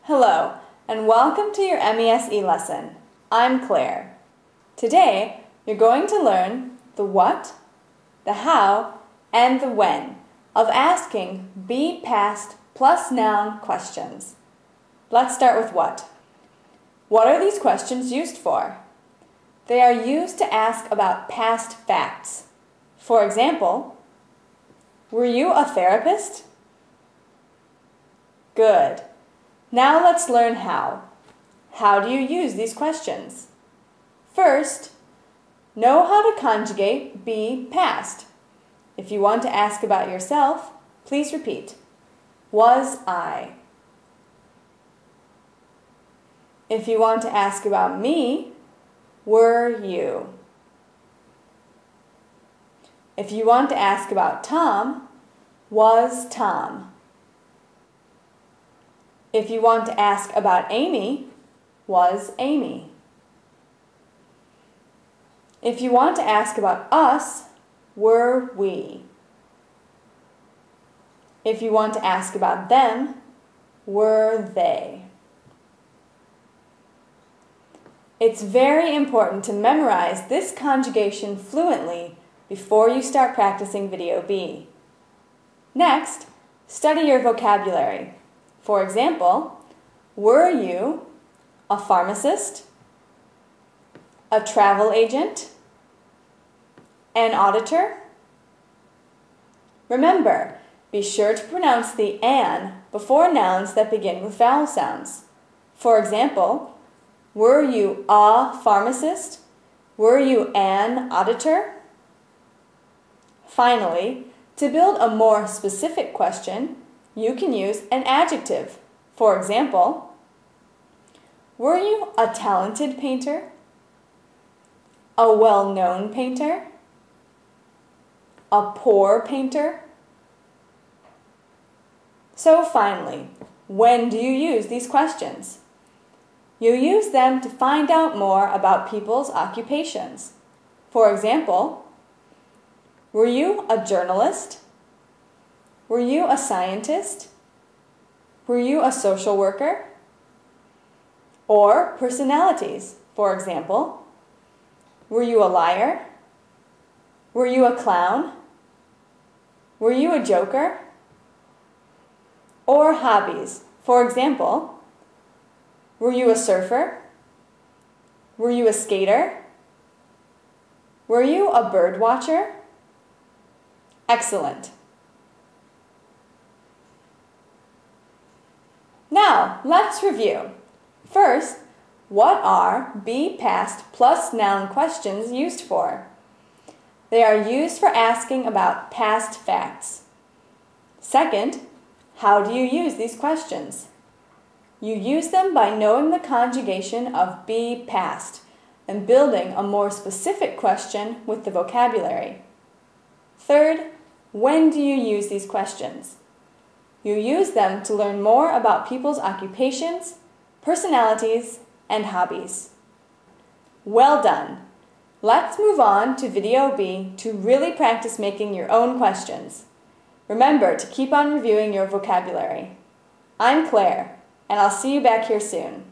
Hello, and welcome to your MES lesson. I'm Claire. Today, you're going to learn the what, the how, and the when of asking be past plus noun questions. Let's start with what. What are these questions used for? They are used to ask about past facts. For example, were you a therapist? Good. Now let's learn how. How do you use these questions? First, know how to conjugate be past. If you want to ask about yourself, please repeat. Was I? If you want to ask about me, were you? If you want to ask about Tom, was Tom? If you want to ask about Amy, was Amy? If you want to ask about us, were we? If you want to ask about them, were they? It's very important to memorize this conjugation fluently before you start practicing Video B. Next, study your vocabulary. For example, were you a pharmacist, a travel agent, an auditor? Remember, be sure to pronounce the "an" before nouns that begin with vowel sounds. For example, were you a pharmacist? Were you an auditor? Finally, to build a more specific question, you can use an adjective. For example, were you a talented painter? A well-known painter? A poor painter? So finally, when do you use these questions? You use them to find out more about people's occupations. For example, were you a journalist? Were you a scientist? Were you a social worker? Or personalities, for example, were you a liar? Were you a clown? Were you a joker? Or hobbies, for example, were you a surfer? Were you a skater? Were you a bird watcher? Excellent. Now, let's review. First, what are be past plus noun questions used for? They are used for asking about past facts. Second, how do you use these questions? You use them by knowing the conjugation of be past and building a more specific question with the vocabulary. Third, when do you use these questions? You use them to learn more about people's occupations, personalities, and hobbies. Well done! Let's move on to Video B to really practice making your own questions. Remember to keep on reviewing your vocabulary. I'm Claire, and I'll see you back here soon.